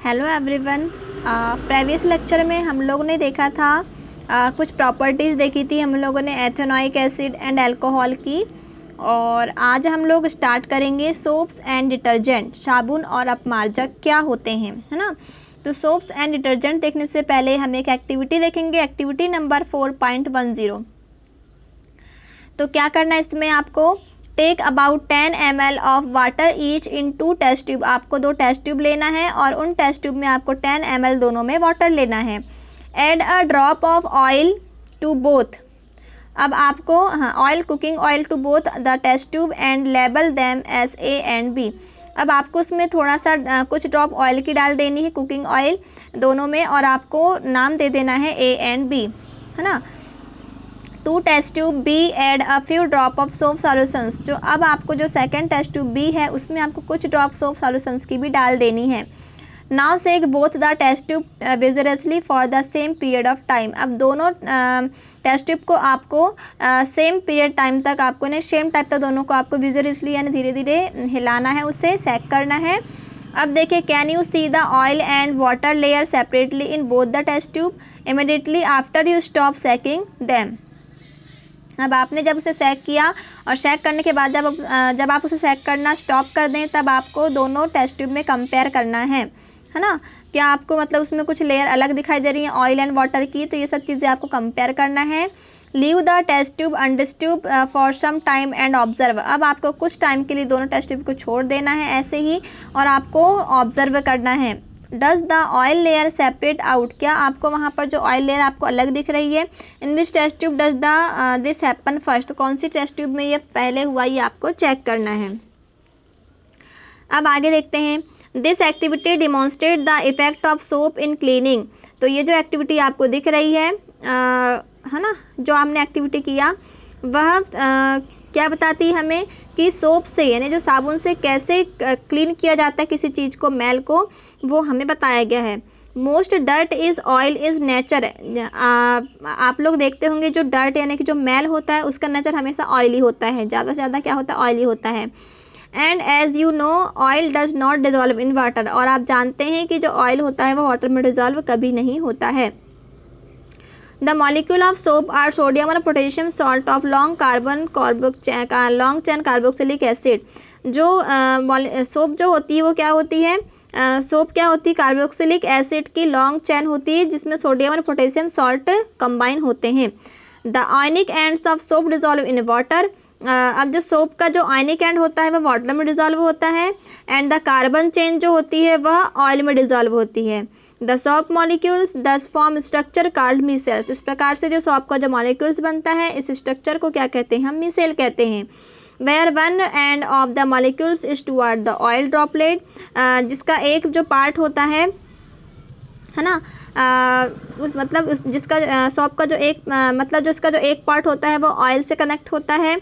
Hello everyone. Previous lecture में हम लोगों ने देखा था कुछ प्रॉपर्टीज़ देखी थी हम लोगों ने एथेनोइक एसिड एंड अल्कोहल की। और आज हम लोग स्टार्ट करेंगे सोप्स एंड डिटर्जेंट, साबुन और अपमार्जक क्या होते हैं, है ना। तो सोप्स एंड डिटर्जेंट देखने से पहले हम एक एक्टिविटी देखेंगे, एक्टिविटी नंबर 4.10। तो क्या करना है इसमें आपको, take about 10 ml of water each in 2 test tube. आपको 2 टेस्ट ट्यूब लेना है और उन टेस्ट ट्यूब में आपको 10 ml दोनों में वाटर लेना है। Add a drop of oil to both. अब आपको oil, cooking oil to both the test tube and label them as A and B। अब आपको उसमें थोड़ा सा कुछ ड्रॉप ऑयल की डाल देनी है, कुकिंग ऑयल दोनों में, और आपको नाम दे देना है A एंड B, है ना। 2 test tube B add a few drop of soap solutions. जो अब आपको जो सेकंड टेस्ट ट्यूब B है उसमें आपको कुछ ड्रॉप सोप सॉल्यूशंस की भी डाल देनी है। Now shake both the test tube visually for the same period of time. अब दोनों टेस्ट ट्यूब को आपको सेम पीरियड टाइम तक आपको ने सेम टाइम तक दोनों को आपको विजुअसली यानी धीरे धीरे हिलाना है, उससे सेक करना है। अब देखिए, can you see the oil and water layer separately in both the test tube immediately after you stop shaking them. अब आपने जब उसे सेक किया और सेक करने के बाद जब आप उसे सेक करना स्टॉप कर दें तब आपको दोनों टेस्ट ट्यूब में कंपेयर करना है ना। क्या आपको मतलब उसमें कुछ लेयर अलग दिखाई दे रही है ऑयल एंड वाटर की, तो ये सब चीज़ें आपको कंपेयर करना है। Leave the test tube undisturbed for some time and observe. अब आपको कुछ टाइम के लिए दोनों टेस्ट ट्यूब को छोड़ देना है ऐसे ही, और आपको ऑब्जर्व करना है। Does the oil layer separate out. क्या आपको वहाँ पर जो ऑयल लेयर आपको अलग दिख रही है, in which test tube does the this happen first. तो कौन सी टेस्ट ट्यूब में ये पहले हुआ, ये आपको चेक करना है। अब आगे देखते हैं, this activity demonstrate the effect of soap in cleaning. तो ये जो एक्टिविटी आपको दिख रही है ना, जो हमने एक्टिविटी किया वह क्या बताती है हमें कि सोप से यानी जो साबुन से कैसे क्लीन किया जाता है किसी चीज़ को, मैल को, वो हमें बताया गया है। Most dirt is oil is nature. आप लोग देखते होंगे जो डर्ट यानी कि जो मैल होता है उसका नेचर हमेशा ऑयली होता है, ज़्यादा से ज़्यादा क्या होता है, ऑयली होता है। And as you know oil does not dissolve in water. और आप जानते हैं कि जो ऑयल होता है वो वाटर में डिजॉल्व कभी नहीं होता है। The molecule of soap are sodium और potassium salt of long chain carboxylic acid. जो सोप जो होती है वो क्या होती है, सोप क्या होती है, कार्बोक्सिलिक एसिड की लॉन्ग चेन होती है जिसमें सोडियम और पोटेशियम सॉल्ट कंबाइन होते हैं। The ionic ends of soap dissolve in water. अब जो सोप का जो आयनिक एंड होता है वह वाटर में डिजॉल्व होता है, एंड द कार्बन चेन जो होती है वह ऑयल में डिजॉल्व होती है। द सोप मॉलिक्यूल्स दस फॉर्म स्ट्रक्चर कॉल्ड मिसेल। तो इस प्रकार से जो सोप का जो मॉलिक्यूल्स बनता है इस स्ट्रक्चर को क्या कहते हैं, हम मिसेल कहते हैं। Where one end of the molecules is toward the oil droplet. जिसका एक जो पार्ट होता है ना, मतलब जिसका सोप का जो एक मतलब जो इसका जो एक पार्ट होता है वो ऑयल से कनेक्ट होता है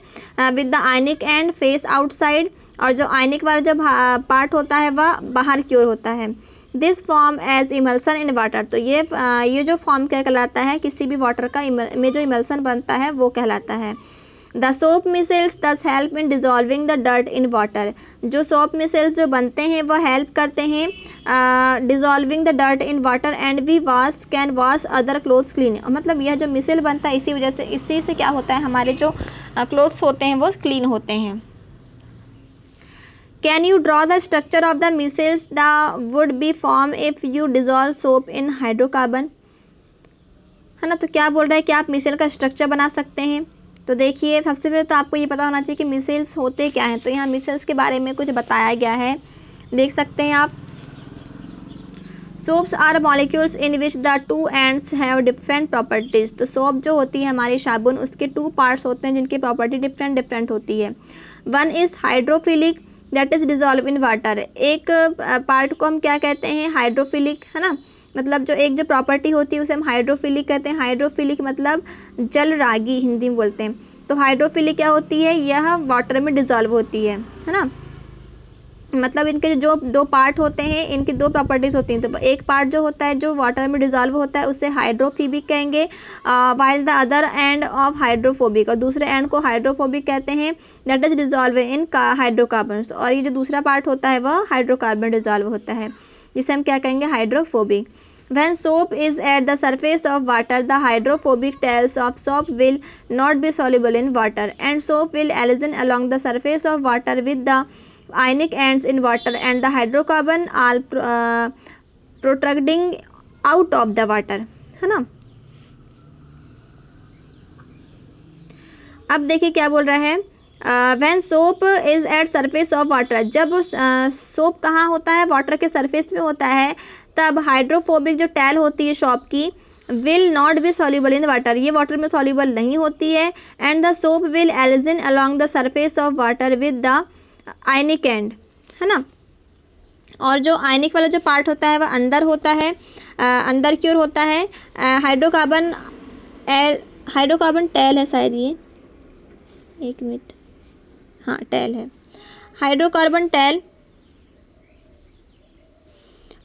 with the ionic and face outside, और जो आयनिक वाला जो पार्ट होता है वह बाहर की ओर होता है। This form as emulsion in water. तो ये जो फॉर्म क्या कहलाता है, किसी भी वाटर का में जो इमल्सन बनता है वो कहलाता है। The soap micelles thus help in dissolving the dirt in water. जो सोप मिसेल्स जो बनते हैं वह हेल्प करते हैं dissolving the dirt in water and we can wash other clothes clean. मतलब यह जो मिसेल बनता है इसी से क्या होता है, हमारे जो क्लोथ्स होते हैं वो क्लीन होते हैं। Can you draw the structure of the micelles the would be form if you dissolve soap in hydrocarbon, है ना। तो क्या बोल रहा है कि आप मिसेल का स्ट्रक्चर बना सकते हैं। तो देखिए, सबसे पहले तो आपको ये पता होना चाहिए कि मिसेल्स होते क्या हैं। तो यहाँ मिसेल्स के बारे में कुछ बताया गया है, देख सकते हैं आप। Soaps are molecules in which the 2 ends have different properties. तो सोप जो होती है हमारी साबुन, उसके 2 पार्ट्स होते हैं जिनकी प्रॉपर्टी डिफरेंट होती है। One is hydrophilic that is dissolve in water. एक पार्ट को हम क्या कहते हैं, हाइड्रोफिलिक, है ना। मतलब जो एक जो प्रॉपर्टी होती है उसे हम हाइड्रोफिलिक कहते हैं। हाइड्रोफिलिक मतलब जल रागी हिंदी में बोलते हैं। तो हाइड्रोफिलिक क्या होती है, यह वाटर में डिजॉल्व होती है ना। मतलब इनके जो 2 पार्ट होते हैं इनकी 2 प्रॉपर्टीज़ होती हैं। तो एक पार्ट जो होता है जो वाटर में डिजॉल्व होता है उसे हाइड्रोफिलिक कहेंगे, while the other end of hydrophobic, और दूसरे एंड को हाइड्रोफोबिक कहते हैं, that is dissolve in hydrocarbons. और ये जो दूसरा पार्ट होता है वह हाइड्रोकार्बन डिजॉल्व होता है। जिसे हम क्या कहेंगे, hydrophobic. When soap is at the surface of water, the hydrophobic tails of soap will not be soluble in water, and soap will alisin along the surface of water with the ionic ends in water and the hydrocarbon are protruding out of the water, है ना। अब देखिए क्या बोल रहा है, when soap is at surface of water, जब soap कहाँ होता है, वाटर के सरफेस में होता है, तब हाइड्रोफोबिक जो टैल होती है शॉप की will not be soluble in water, ये वाटर में सॉल्यूबल नहीं होती है, and the soap will align along the surface of water with the ionic end, है ना। और जो आयनिक वाला जो पार्ट होता है वह अंदर होता है, अंदर की ओर होता है। हाइड्रोकार्बन टैल है शायद ये, एक मिनट, हाँ टैल है, hydrocarbon tail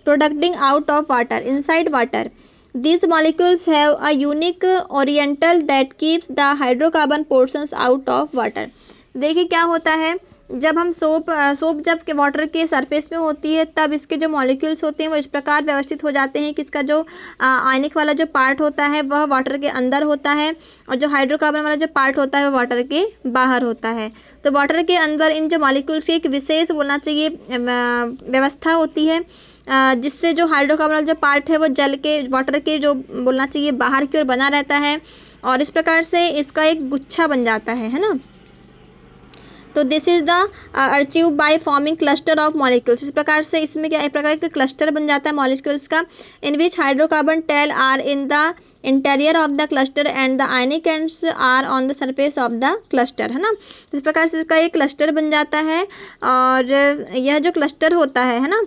protruding out of water inside water. These molecules have a unique oriental that keeps the hydrocarbon portions out of water। देखिए क्या होता है, जब हम सोप जब के वाटर के सरफेस में होती है तब इसके जो मॉलिक्यूल्स होते हैं वो इस प्रकार व्यवस्थित हो जाते हैं कि इसका जो आयनिक वाला जो पार्ट होता है वह वाटर के अंदर होता है और जो हाइड्रोकार्बन वाला जो पार्ट होता है वह वाटर के बाहर होता है। तो वाटर के अंदर इन जो मॉलिक्यूल्स की एक विशेष बोलना चाहिए व्यवस्था होती है, जिससे जो हाइड्रोकार्बन जो पार्ट है वो जल के वाटर के जो बोलना चाहिए बाहर की ओर बना रहता है और इस प्रकार से इसका एक गुच्छा बन जाता है ना। तो this is the achieve by forming cluster of molecules, इस प्रकार से इसमें क्या एक प्रकार का क्लस्टर बन जाता है मॉलिक्यूल्स का, in which hydrocarbon tail are in the interior of the cluster and the ionic ends are on the surface of the cluster, है ना। इस प्रकार से इसका एक क्लस्टर बन जाता है और यह जो क्लस्टर होता है ना,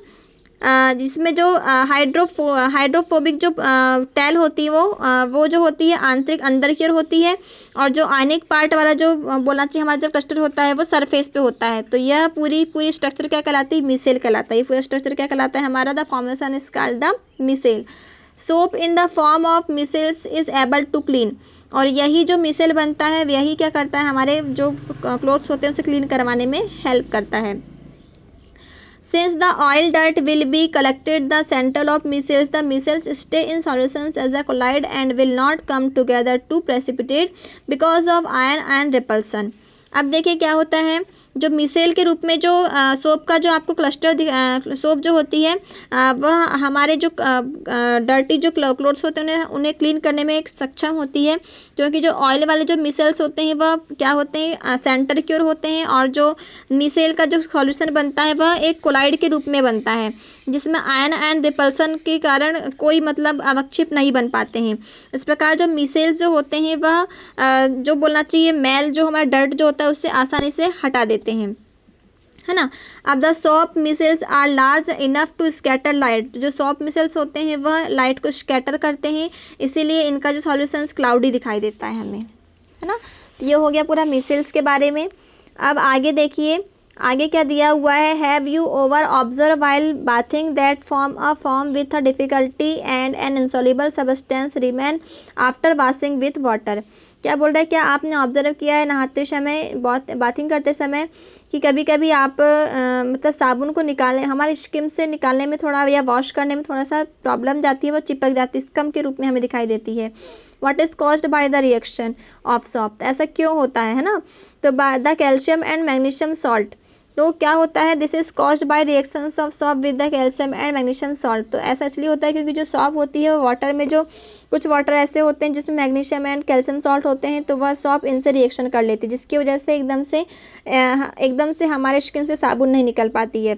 जिसमें जो हाइड्रोफोबिक जो टैल होती है वो जो होती है आंतरिक अंदर की ओर होती है और जो आयनिक पार्ट वाला जो बोलना चाहिए हमारा जो क्लस्टर होता है वो सरफेस पे होता है। तो यह पूरी स्ट्रक्चर क्या कहलाती है, मिसेल कहलाता है। ये पूरा स्ट्रक्चर क्या कहलाता है हमारा, the formation is called the micelle. Soap in the form of micelles is able to clean, और यही जो मिसेल बनता है यही क्या करता है, हमारे जो क्लोथ्स होते हैं उसे क्लीन करवाने में हेल्प करता है। Since the oil dirt will be collected the central of micelles, the micelles stay in solutions as a colloid and will not come together to precipitate because of ion repulsion। अब देखिए क्या होता है, जो micelle के रूप में जो सोप का जो आपको क्लस्टर सोप जो होती है वह हमारे जो डर्टी जो क्लोथ्स होते हैं उन्हें क्लीन करने में एक सक्षम होती है, क्योंकि जो ऑयल वाले जो मिसेल्स होते हैं वह क्या होते हैं सेंटर की ओर होते हैं और जो मिसेल का जो सॉल्यूशन बनता है वह एक कोलाइड के रूप में बनता है, जिसमें आयन एंड रिपल्सन के कारण कोई मतलब अवक्षेप नहीं बन पाते हैं। इस प्रकार जो मिसेल्स जो होते हैं वह जो बोलना चाहिए मैल जो हमारा डर्ट जो होता है उससे आसानी से हटा देते हैं, है ना। अब the soap micelles are large enough to scatter light, जो सॉप मिसेल्स होते हैं वह लाइट को स्कैटर करते हैं, इसीलिए इनका जो सॉल्यूशंस क्लाउडी दिखाई देता है हमें, है ना। तो ये हो गया पूरा मिसेल्स के बारे में। अब आगे देखिए, आगे क्या दिया हुआ है, have you ever observe while bathing that foam a foam with a difficulty and an insoluble substance remain after washing with water. क्या बोल रहा है, क्या आपने ऑब्जर्व किया है नहाते समय बाथिंग करते समय कि कभी कभी आप मतलब साबुन को निकालने हमारे स्किन से निकालने में थोड़ा या वॉश करने में थोड़ा सा प्रॉब्लम जाती है, वो चिपक जाती है, स्कम के रूप में हमें दिखाई देती है। What is caused by the reaction of shop, ऐसा क्यों होता है ना। तो by the calcium and magnesium salt, तो क्या होता है, this is caused by reactions of shop with the calcium and magnesium salt. तो ऐसा इसलिए होता है क्योंकि जो सॉप होती है वो वाटर में जो कुछ वाटर ऐसे होते हैं जिसमें मैग्नीशियम एंड कैल्शियम सॉल्ट होते हैं, तो वह सॉप इनसे रिएक्शन कर लेती है, जिसकी वजह से एकदम से हमारे स्किन से साबुन नहीं निकल पाती है।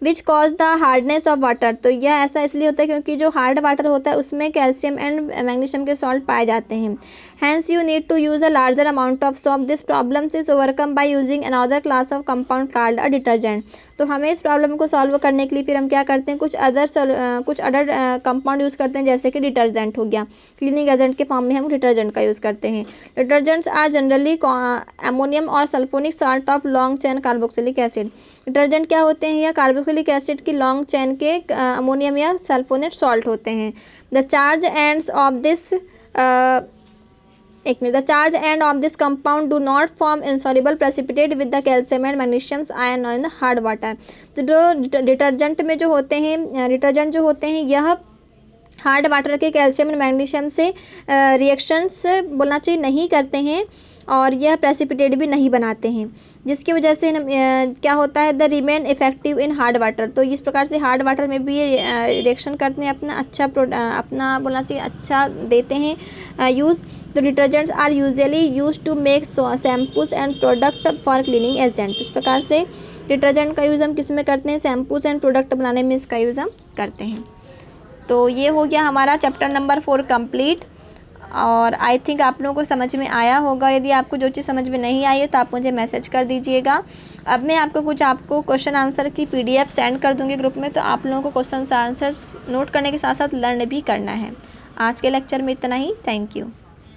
Which cause the hardness of water, तो यह ऐसा इसलिए होता है क्योंकि जो हार्ड वाटर होता है उसमें कैल्शियम एंड मैग्नीशियम के सॉल्ट पाए जाते हैं। Hence you need to use a larger amount of soap, this problem is overcome by using another class of compound called a detergent. तो हमें इस प्रॉब्लम को सॉल्व करने के लिए फिर हम क्या करते हैं, कुछ अदर कंपाउंड यूज़ करते हैं, जैसे कि डिटर्जेंट हो गया, क्लीनिंग एजेंट के फॉर्म में हम डिटर्जेंट का यूज़ करते हैं। डिटर्जेंट्स आर जनरली अमोनियम और sulphonic salt of long chain carboxylic acid. Detergent क्या होते हैं, या कार्बोक्सिलिक एसिड की लॉन्ग चेन के अमोनियम या सल्फोनेट सॉल्ट होते हैं। The charge ends of this एक मिनट, the charge end of this compound do not form insoluble precipitate with the calcium and magnesium ion in hard water. तो जो detergent में जो होते हैं, डिटर्जेंट जो होते हैं, यह हार्ड वाटर के कैल्शियम एंड मैग्नीशियम से रिएक्शंस बोलना चाहिए नहीं करते हैं, और यह प्रेसिपिटेट भी नहीं बनाते हैं, जिसकी वजह से क्या होता है, the remain effective in hard water. तो इस प्रकार से हार्ड वाटर में भी ये रिएक्शन करते हैं, अपना बोलना चाहिए अच्छा देते हैं यूज़। तो detergents are usually use to make shampoos and product for cleaning agent. इस प्रकार से डिटर्जेंट का यूज़ हम किस में करते हैं, शैम्पूज एंड प्रोडक्ट बनाने में इसका यूज़ हम करते हैं। तो ये हो गया हमारा चैप्टर नंबर 4 कंप्लीट, और आई थिंक आप लोगों को समझ में आया होगा। यदि आपको जो चीज़ समझ में नहीं आई है तो आप मुझे मैसेज कर दीजिएगा। अब मैं आपको क्वेश्चन आंसर की PDF सेंड कर दूँगी ग्रुप में, तो आप लोगों को क्वेश्चन आंसर्स नोट करने के साथ साथ लर्न भी करना है। आज के लेक्चर में इतना ही। Thank you.